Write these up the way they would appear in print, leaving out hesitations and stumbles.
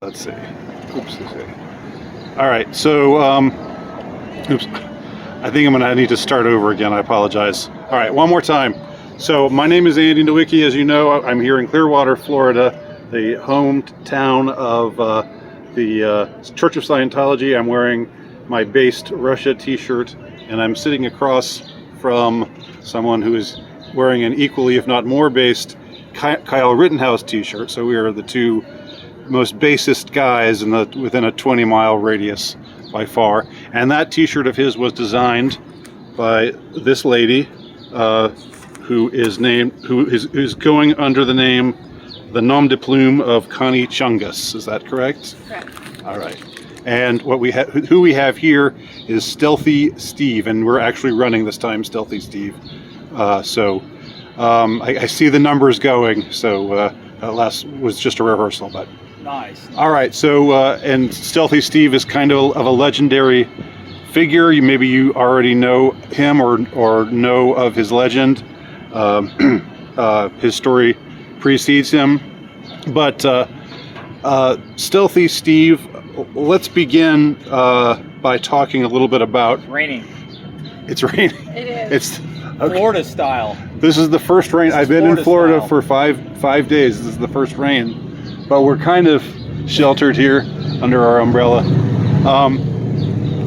Let's see. Oops. All right. So, oops. I think I'm gonna need to start over again. I apologize. All right, one more time. So, my name is Andy Nowicki. As you know, I'm here in Clearwater, Florida, the hometown of the Church of Scientology. I'm wearing my Based Russia T-shirt, and I'm sitting across from someone who is wearing an equally, if not more, based Kyle Rittenhouse T-shirt. So we are the two most basest guys within a 20-mile radius by far. And that T-shirt of his was designed by this lady, who's going under the name, the nom de plume of Connie Chungus. Is that correct? Correct. All right. And who we have here is Stealthy Steve, and we're actually running this time, Stealthy Steve. I see the numbers going. So that last was just a rehearsal, but. Nice. All right, so and Stealthy Steve is kind of a legendary figure. Maybe you already know him or know of his legend. His story precedes him. But Stealthy Steve, let's begin by talking a little bit about... It's raining. It's raining. It is. It's okay. Florida style. This is the first rain. I've been in Florida style. for five days. This is the first rain. But we're kind of sheltered here under our umbrella.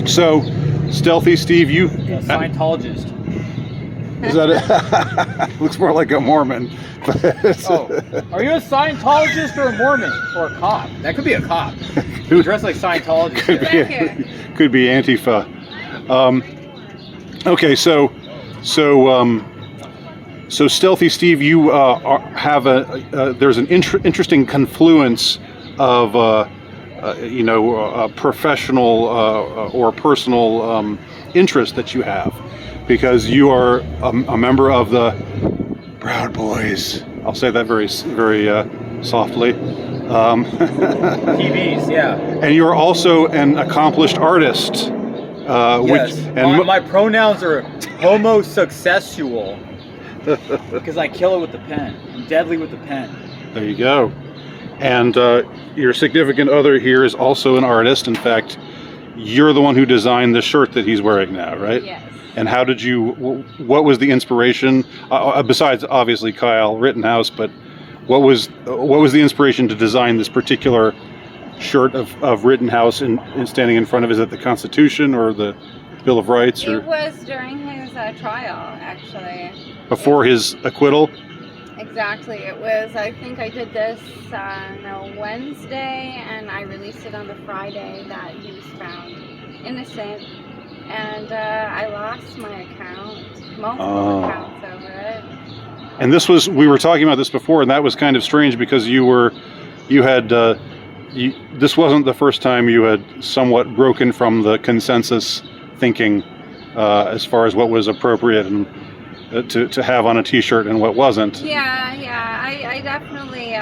So, Stealthy Steve, you... A Scientologist. Is that it? Looks more like a Mormon. Oh, are you a Scientologist or a Mormon? Or a cop? That could be a cop. You dress like Scientologist. Could be Antifa. Okay, so Stealthy Steve, you have there's an interesting confluence of professional or personal interest that you have, because you are a member of the Proud Boys. I'll say that very softly. TVs, yeah. And you're also an accomplished artist. Yes. My pronouns are homosexual. Because I kill it with the pen. I'm deadly with the pen. There you go. And your significant other here is also an artist. In fact, you're the one who designed the shirt that he's wearing now, right? Yes. And what was the inspiration, besides obviously Kyle Rittenhouse, but what was the inspiration to design this particular shirt of Rittenhouse and standing in front of, is it the Constitution or the Bill of Rights? Or? It was during his trial, actually. Before his acquittal? Exactly. It was, I think I did this on a Wednesday, and I released it on the Friday that he was found innocent. And I lost my account, multiple accounts over it. And we were talking about this before, and that was kind of strange because this wasn't the first time you had somewhat broken from the consensus thinking as far as what was appropriate and to have on a T-shirt and what wasn't. Yeah, I definitely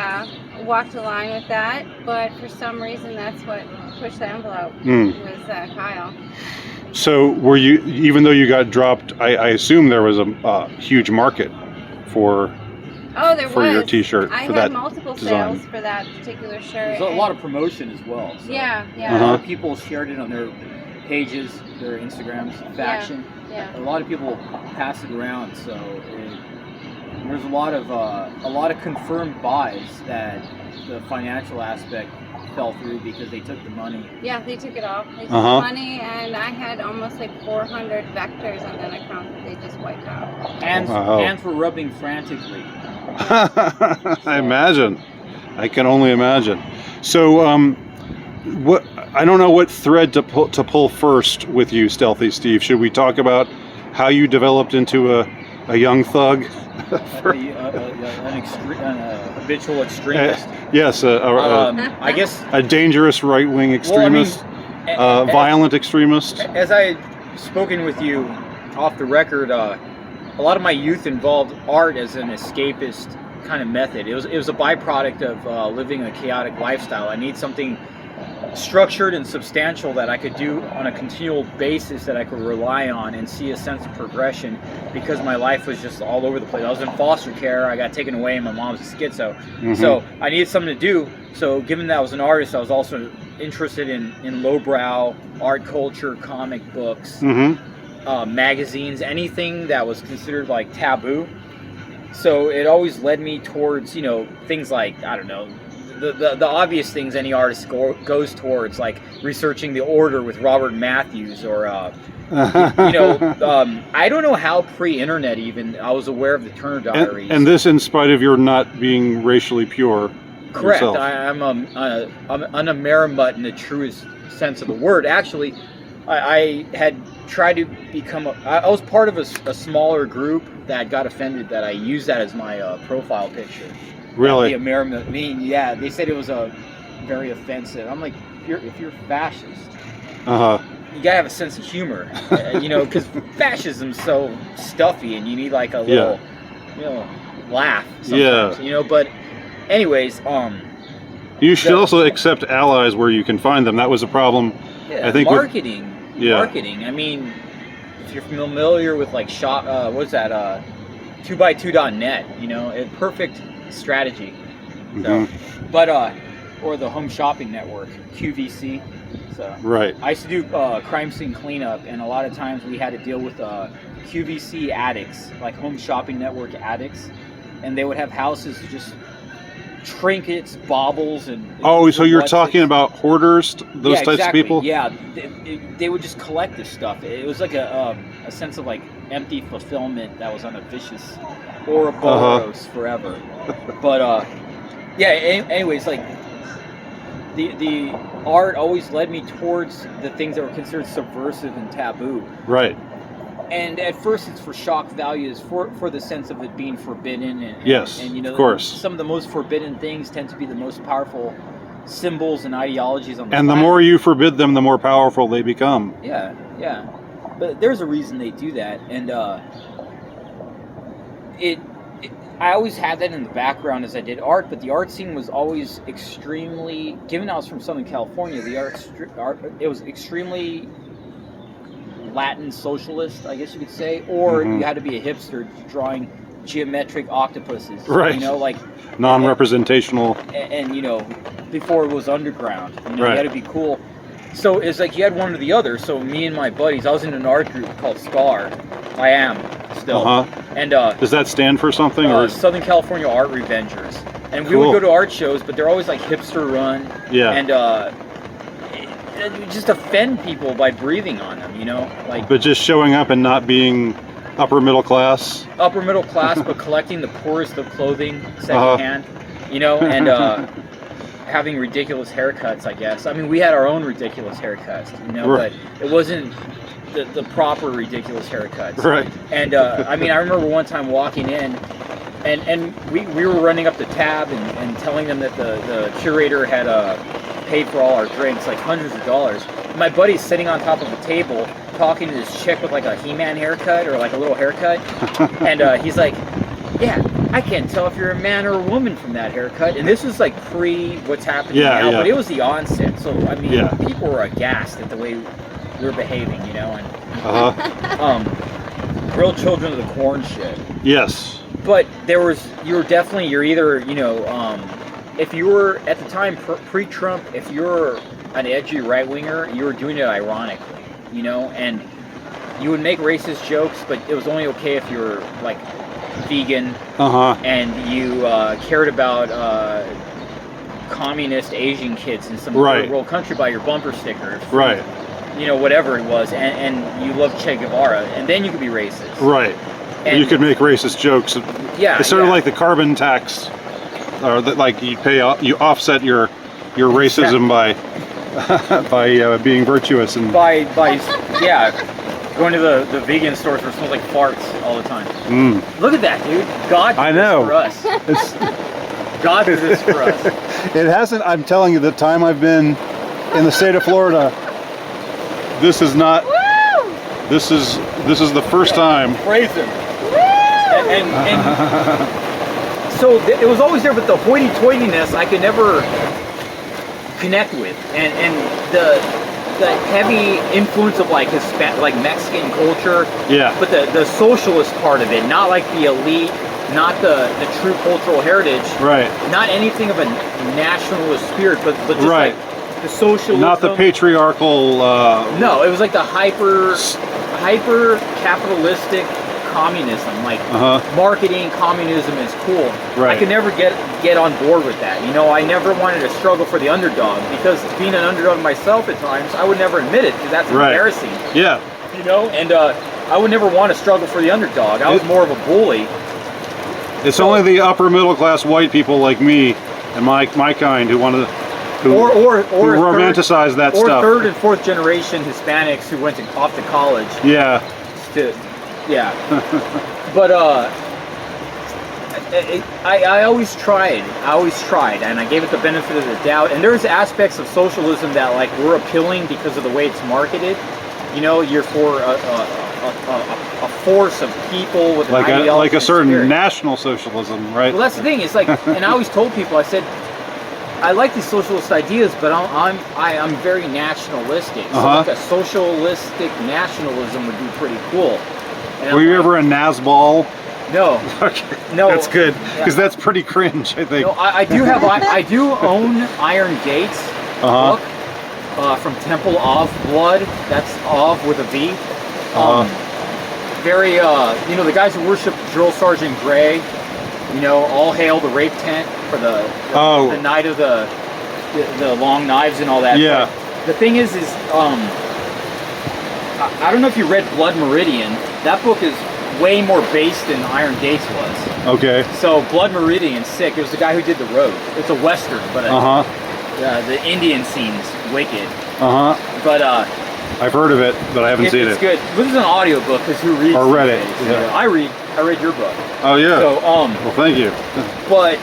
walked the line with that, but for some reason that's what pushed the envelope, was Kyle. So were you, even though you got dropped, I assume there was a huge market for your T-shirt. I for had that multiple design. sales for that particular shirt. There's a lot of promotion as well. So Yeah. A lot of people shared it on their pages, their Instagrams, faction. Yeah. A lot of people pass it around, so there's a lot of confirmed buys that the financial aspect fell through because they took the money. Yeah, they took it off. They took the money, and I had almost like 400 vectors on that account that they just wiped out. Hands were rubbing frantically. I imagine. I can only imagine. So, I don't know what thread to pull first with you, Stealthy Steve. Should we talk about how you developed into a young thug? An habitual extremist. Yes, I guess a dangerous right-wing extremist, violent extremist. As I spoken with you off the record, a lot of my youth involved art as an escapist kind of method. It was a byproduct of living a chaotic lifestyle. I need something structured and substantial that I could do on a continual basis that I could rely on and see a sense of progression, because my life was just all over the place. I was in foster care, I got taken away, and my mom's a schizo. So I needed something to do. So given that I was an artist, I was also interested in lowbrow art culture, comic books, magazines, anything that was considered like taboo. So it always led me towards, you know, things like, I don't know, the obvious things any artist goes towards, like researching the Order with Robert Matthews, or you know, I don't know how pre-internet even I was aware of the Turner Diaries. And this in spite of your not being racially pure. Correct. Yourself. I'm an Amerimut in the truest sense of the word. Actually, I had tried to become I was part of a smaller group that got offended that I used that as my profile picture. Really? The American, I mean, yeah, they said it was very offensive. I'm like, if you're fascist, you gotta have a sense of humor, you know, because fascism's so stuffy, and you need like a little, you know, laugh sometimes, you know. But, anyways, you should also accept allies where you can find them. That was a problem. Yeah, I think marketing. Marketing. I mean, if you're familiar with like what's that? 2x2.net. You know, a perfect strategy. So, but or the Home Shopping Network, QVC. So right. I used to do crime scene cleanup, and a lot of times we had to deal with QVC addicts, like Home Shopping Network addicts, and they would have houses just trinkets, baubles, and so you're talking about hoarders, those types exactly. of people? Yeah, they would just collect this stuff. It was like a sense of like empty fulfillment that was on a vicious Ouroboros forever. But yeah. Anyways, like the art always led me towards the things that were considered subversive and taboo. Right. And at first, it's for shock values, for the sense of it being forbidden, and you know, of course, some of the most forbidden things tend to be the most powerful symbols and ideologies on the planet. The more you forbid them, the more powerful they become. Yeah. But there's a reason they do that, and I always had that in the background as I did art, but the art scene was always extremely, given I was from Southern California, the art it was extremely Latin socialist, I guess you could say, or you had to be a hipster drawing geometric octopuses, right? You know, like non-representational, and you know, before it was underground, you know, right. You had to be cool. So it's like you had one or the other. So me and my buddies, I was in an art group called SCAR. I am still. And does that stand for something? Or Southern California Art Revengers. And we would go to art shows, but they're always like hipster run. Yeah. And just offend people by breathing on them, you know, like. But just showing up and not being upper middle class. Upper middle class, but collecting the poorest of clothing secondhand, you know, and having ridiculous haircuts, I guess. I mean, we had our own ridiculous haircuts, you know, right. But it wasn't the proper ridiculous haircuts. Right. And I mean, I remember one time walking in, and we were running up the tab and telling them that the curator had paid for all our drinks, like hundreds of dollars. My buddy's sitting on top of a table talking to this chick with like a He-Man haircut or like a little haircut, and he's like, yeah, I can't tell if you're a man or a woman from that haircut. And this was like pre what's happening now, but it was the onset. So I mean, people were aghast at the way we were behaving, you know, and real children of the corn shit. Yes. But you're either, you know, if you were at the time pre-Trump, if you're an edgy right winger, you were doing it ironically, you know, and you would make racist jokes, but it was only okay if you were like vegan and you cared about communist Asian kids in some third world country by your bumper sticker, right? You know, whatever it was, and you love Che Guevara, and then you could be racist, right? And you could make racist jokes. Yeah, it's sort of like the carbon tax, or like you offset your racism by being virtuous and by going to the vegan stores where it smells like farts all the time. Look at that, dude. God did this for us. God did this for us. It hasn't. I'm telling you, the time I've been in the state of Florida, this is not. Woo! This is the first time. Praise him. And so it was always there, but the hoity-toityness I could never connect with, and the heavy influence of like like Mexican culture. Yeah. But the socialist part of it, not like the elite, not the true cultural heritage. Right. Not anything of a nationalist spirit, but just Right. like the socialism. Not the patriarchal. No, it was like the hyper capitalistic communism, like marketing communism is cool. Right. I could never get on board with that. You know, I never wanted to struggle for the underdog, because being an underdog myself at times, I would never admit it, because that's embarrassing. Yeah. You know, and I would never want to struggle for the underdog. I was more of a bully. It's only the upper middle class white people like me and my kind who want to or romanticize that or stuff. Or third and fourth generation Hispanics who went off to college. Yeah. Yeah. But I always tried. And I gave it the benefit of the doubt. And there's aspects of socialism that like were appealing because of the way it's marketed. You know, you're for a force of people with an ideology, like a certain spirit. national socialism, right? Well, that's the thing. It's like, and I always told people, I said, I like these socialist ideas, but I'm very nationalistic. So like a socialistic nationalism would be pretty cool. And Were you ever a Nazball? No. Okay. No. That's good, because that's pretty cringe, I think. No, I do own Iron Gates book from Temple of Blood. That's of with a V. Very, you know, the guys who worship Drill Sergeant Gray. You know, all hail the rape tent for the night of the long knives and all that. Yeah. But the thing is I don't know if you read Blood Meridian. That book is way more based than Iron Gates was. Okay. So Blood Meridian's sick. It was the guy who did The Road. It's a Western, but the Indian scene's wicked. But I've heard of it, but I haven't seen it's it. good. This is an audio book, because who reads? Or read it. Days? Yeah. I read your book. Oh yeah. So well, thank you. But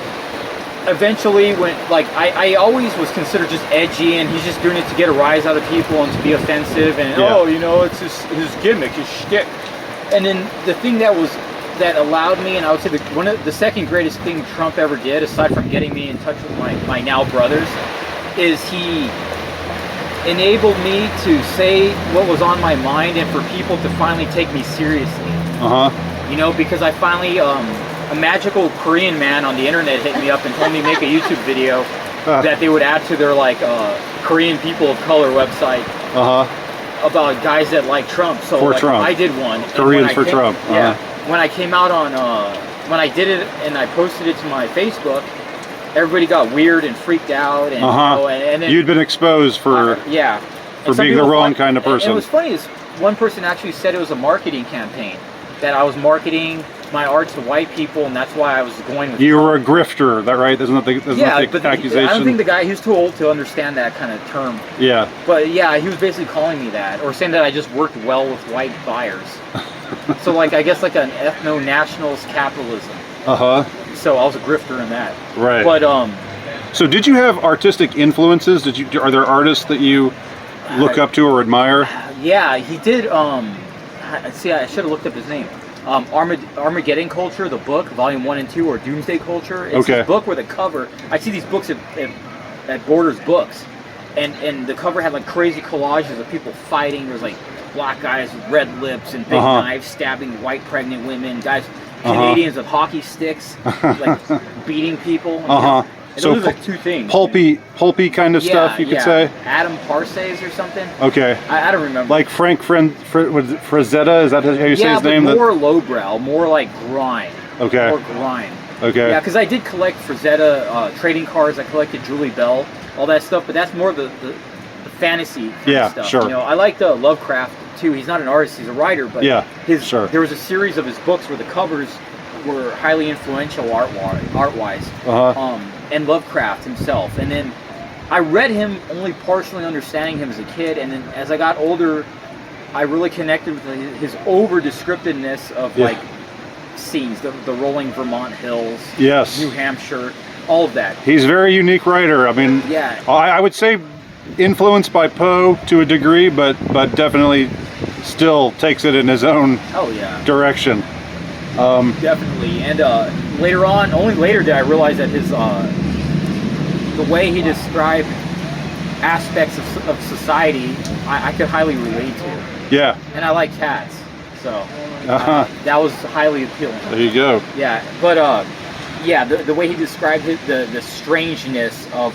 eventually, when like I always was considered just edgy, and he's just doing it to get a rise out of people and to be offensive, and you know, it's his gimmick, his shtick. And then the thing that allowed me, and I would say one of the second greatest thing Trump ever did, aside from getting me in touch with my now brothers, is he enabled me to say what was on my mind, and for people to finally take me seriously. You know, because I finally, a magical Korean man on the internet hit me up and told me to make a YouTube video that they would add to their like Korean people of color website about guys that like Trump. So for like, Trump. I did one. Koreans for Trump. Yeah. When I came out on, when I did it and I posted it to my Facebook, everybody got weird and freaked out, and you know, and then, you'd been exposed for for being the wrong kind of person. And what's funny is one person actually said it was a marketing campaign, that I was marketing my art to white people, and that's why I was going with you were a grifter, that right? Isn't that the accusation? I don't think the guy, he was too old to understand that kind of term. Yeah. But yeah, he was basically calling me that, or saying that I just worked well with white buyers. So like, I guess like an ethno-nationalist capitalism. So I was a grifter in that. Right. But so did you have artistic influences? Are there artists that you look up to or admire? Yeah, he did. See, I should have looked up his name. Armageddon Culture, the book, Volume 1 and 2, or Doomsday Culture. It's this book where the cover, I see these books at Borders Books, and the cover had like crazy collages of people fighting. There's like black guys with red lips and big knives stabbing white pregnant women, guys, Canadians with hockey sticks, like beating people. So those are like two things. Pulpy kind of stuff, you could say? Adam Parses or something. Okay. I don't remember. Like Frank Frazetta, is that how you say his name? Yeah, more lowbrow, more like grind. Okay. More grind. Okay. Yeah, because I did collect Frazetta trading cards. I collected Julie Bell, all that stuff, but that's more the fantasy kind of stuff. Sure. You know, I liked Lovecraft too. He's not an artist, he's a writer, but there was a series of his books where the covers were highly influential art-wise. And Lovecraft himself. And then I read him only partially understanding him as a kid, and then as I got older, I really connected with his over-descriptiveness of like scenes, the rolling Vermont hills, New Hampshire, all of that. He's a very unique writer. I mean, I would say influenced by Poe to a degree, but definitely still takes it in his own direction. Definitely. And only later did I realize that his the way he described aspects of society I could highly relate to. Yeah. And I like cats, so that was highly appealing. There you go. Yeah, but yeah, the way he described it, the strangeness of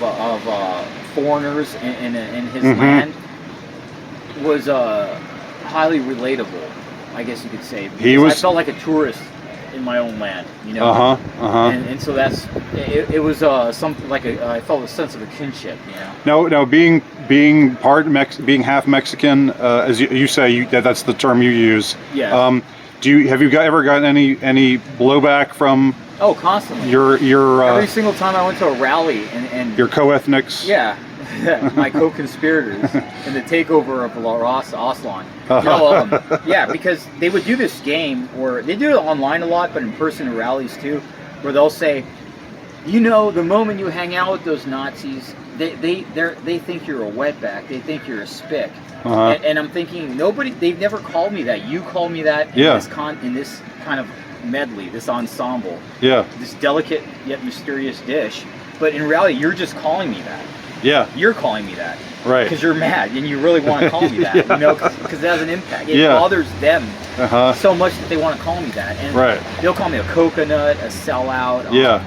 foreigners in his land was highly relatable, I guess you could say. I felt like a tourist in my own land, you know. And so that's it was something like I felt a sense of a kinship, you know. Now being being half Mexican, as you say, that's the term you use. Yeah. Have you ever gotten any blowback from? Oh, constantly. Your every single time I went to a rally and your co-ethnics. Yeah. My co-conspirators in the takeover of Aslan. No, yeah, because they would do this game where they do it online a lot, but in person rallies too, where they'll say, you know, the moment you hang out with those Nazis, they think you're a wetback, they think you're a spick, and I'm thinking they've never called me that. You call me that in this kind of medley, this ensemble, this delicate yet mysterious dish, but in reality, you're just calling me that. Yeah. You're calling me that. Right. Because you're mad and you really want to call me that. You know, because it has an impact. It bothers them so much that they want to call me that. And they'll call me a coconut, a sellout.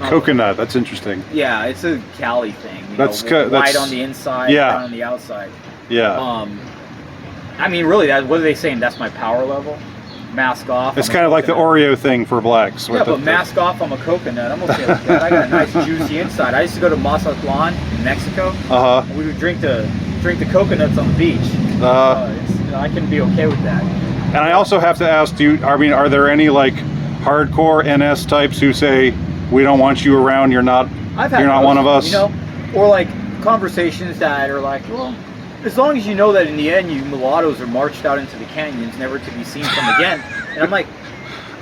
Coconut, that's interesting. Yeah, it's a Cali thing. That's white on the inside, brown on the outside. Yeah. I mean, really, what are they saying? That's my power level? Mask off. It's kind of like the Oreo thing for blacks. Yeah, but mask off, I'm a coconut. I'm okay with that. I got a nice juicy inside. I used to go to Mazatlan in Mexico. And we would drink the coconuts on the beach. I can be okay with that. And I also have to ask are there any like hardcore NS types who say we don't want you around? You're not one of us. You know, or like conversations that are like, well, as long as you know that in the end you mulattoes are marched out into the canyons, never to be seen from again. And I'm like,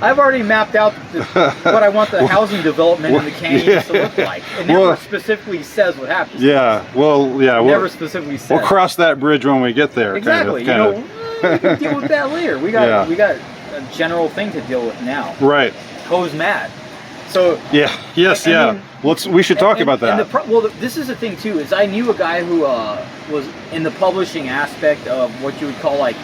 I've already mapped out what I want the housing development in the canyons to look like. It never specifically says what happens. Yeah, never specifically says. We'll cross that bridge when we get there. Exactly. You know, we can deal with that later. We got a general thing to deal with now. Right. Who's mad? So I mean, we should talk about that. Well, this is the thing too. Is I knew a guy who was in the publishing aspect of what you would call like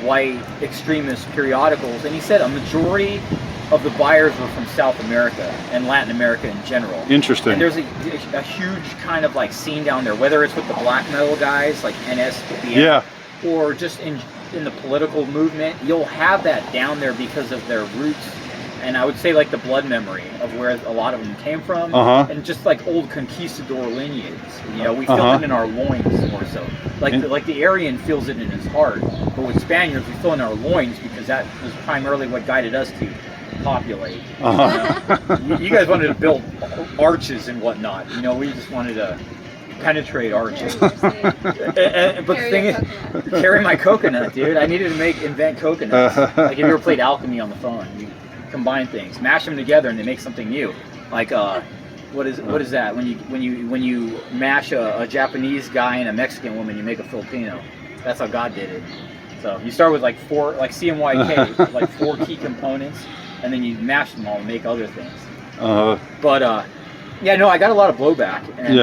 white extremist periodicals, and he said a majority of the buyers were from South America and Latin America in general. Interesting. And there's a huge kind of like scene down there, whether it's with the black metal guys like NS, or just in the political movement. You'll have that down there because of their roots. And I would say like the blood memory of where a lot of them came from, and just like old conquistador lineage. You know, we feel it in our loins more so. Like the Aryan feels it in his heart, but with Spaniards we feel it in our loins because that was primarily what guided us to populate. You know? You guys wanted to build arches and whatnot. You know, we just wanted to penetrate arches. But the thing is, carry my coconut, dude. I needed to invent coconuts. Like if you ever played alchemy on the phone. Combine things, mash them together, and they make something new. Like what is that? When you mash a Japanese guy and a Mexican woman, you make a Filipino. That's how God did it. So you start with like CMYK, like 4 key components, and then you mash them all and make other things. But I got a lot of blowback, and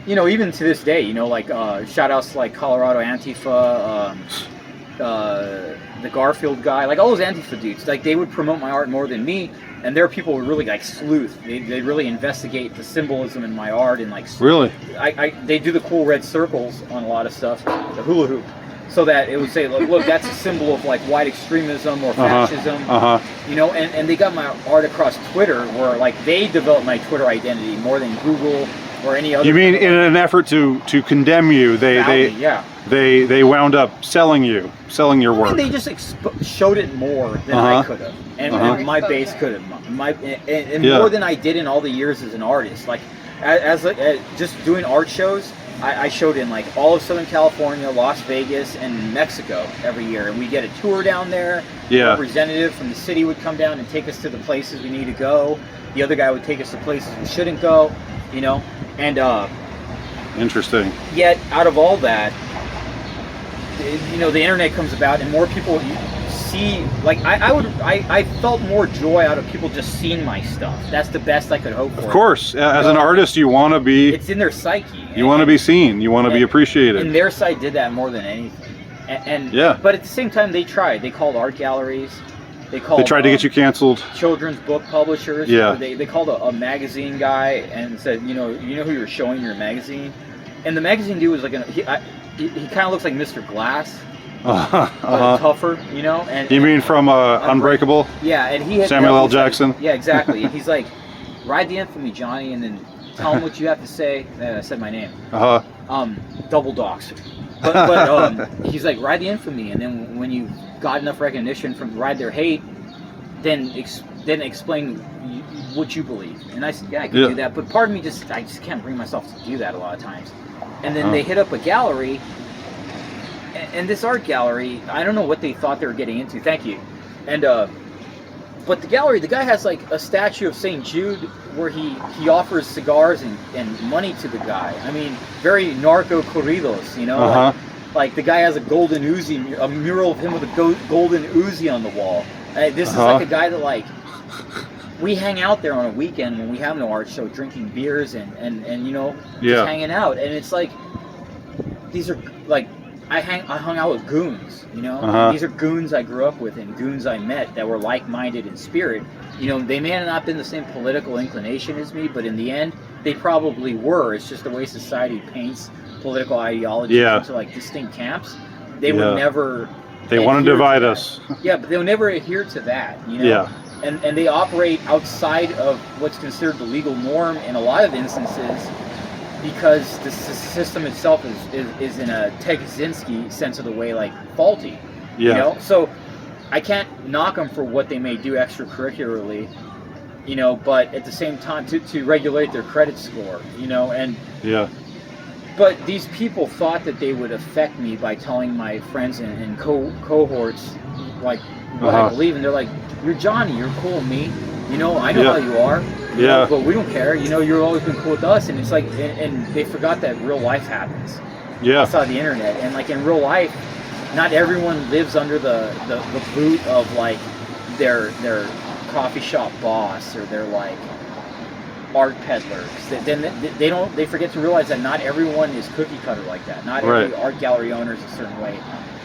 you know, even to this day, you know, like shout outs like Colorado Antifa. The Garfield guy, like all those Antifa dudes, like they would promote my art more than me, and there are people who really like sleuth. They really investigate the symbolism in my art and like really. They do the cool red circles on a lot of stuff, the hula hoop, so that it would say, look, that's a symbol of like white extremism or fascism, you know. And they got my art across Twitter, where like they developed my Twitter identity more than Google or any other. You mean in an effort to condemn you, they wound up selling your work. I mean, they just showed it more than I could have, and my base could have, more than I did in all the years as an artist. Like as just doing art shows, I showed in like all of Southern California, Las Vegas, and Mexico every year, and we get a tour down there. A representative from the city would come down and take us to the places we need to go. The other guy would take us to places we shouldn't go, you know, and interesting. Yet out of all that, you know, the internet comes about and more people see, like, I felt more joy out of people just seeing my stuff. That's the best I could hope for. Of course, as an artist, you want to be. It's in their psyche. You want to be seen. You want to be appreciated. And their site did that more than anything. And yeah. But at the same time, they tried. They called art galleries. They tried to get you canceled. Children's book publishers. Yeah. They called a magazine guy and said, you know who you're showing your magazine, and the magazine dude was like, he kind of looks like Mr. Glass. Tougher, you know. And you mean from Unbreakable? Yeah, and he had Samuel L. Jackson. Yeah, exactly. And he's like, ride the infamy, Johnny, and then tell him what you have to say. I said my name. Double docs. But he's like, ride the infamy, and then when you got enough recognition from ride their hate, then explain what you believe. And I said, yeah, I can do that. But part of me I just can't bring myself to do that a lot of times. And then they hit up a gallery. And this art gallery, I don't know what they thought they were getting into. Thank you. And but the gallery, the guy has like a statue of St. Jude where he offers cigars and money to the guy. I mean, very narco corridos, you know. Like the guy has a golden Uzi, a mural of him with a golden Uzi on the wall. This is like a guy that like we hang out there on a weekend when we have no art show, drinking beers and you know, just hanging out. And it's like these are like. I hung out with goons, you know. These are goons I grew up with and goons I met that were like-minded in spirit. You know, they may have not been the same political inclination as me, but in the end, they probably were. It's just the way society paints political ideology into like distinct camps. They would never. They want to divide us. Yeah, but they'll never adhere to that. You know. Yeah. And they operate outside of what's considered the legal norm in a lot of instances. Because the system itself is in a Ted Kaczynski sense of the way, like, faulty. You know? So I can't knock them for what they may do extracurricularly, you know, but at the same time to regulate their credit score, you know, and but these people thought that they would affect me by telling my friends and cohorts like what I believe, and they're like, you're Johnny, you're cool with me, you know, I know how you are. You know, but we don't care. You know, you've always been cool with us, and it's like, and they forgot that real life happens. Outside the internet, and like in real life, not everyone lives under the boot of like their coffee shop boss or their like art peddlers. They forget to realize that not everyone is cookie cutter like that. Not every art gallery owner is a certain way.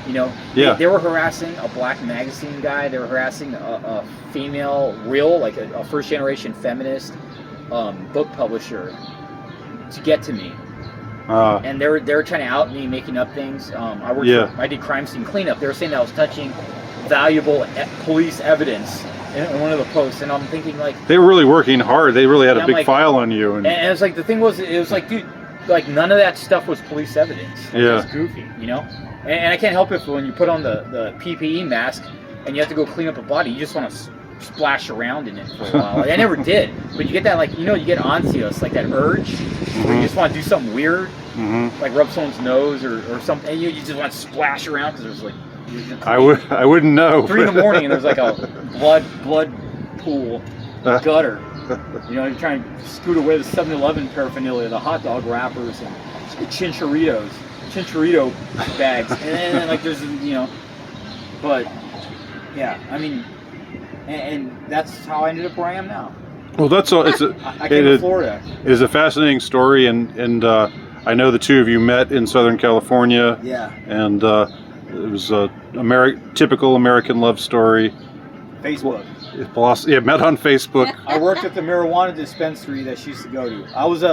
You know, they were harassing a black magazine guy. They were harassing a female, like a first generation feminist book publisher to get to me. And they were trying to out me, making up things. I did crime scene cleanup. They were saying that I was touching valuable police evidence in one of the posts, and I'm thinking like they were really working hard. They really had a big file on you. And it's like the thing was, it was like, dude, like none of that stuff was police evidence. Like, it was goofy, you know. And I can't help it when you put on the PPE mask and you have to go clean up a body, you just want to splash around in it for a while. Like, I never did, but you get that, like, you know, you get ansious, like that urge where you just want to do something weird, like rub someone's nose or something, and you just want to splash around because there's like I wouldn't know. 3 in the morning and there's like a blood pool gutter. You know, you're trying to scoot away the 7-Eleven paraphernalia, the hot dog wrappers and chinchorito bags, and then like there's, you know, but yeah, I mean, and that's how I ended up where I am now. Well, that's all. I came to Florida. It is a fascinating story, and I know the two of you met in Southern California. Yeah. And it was a typical American love story. Facebook. Met on Facebook. I worked at the marijuana dispensary that she used to go to. I was a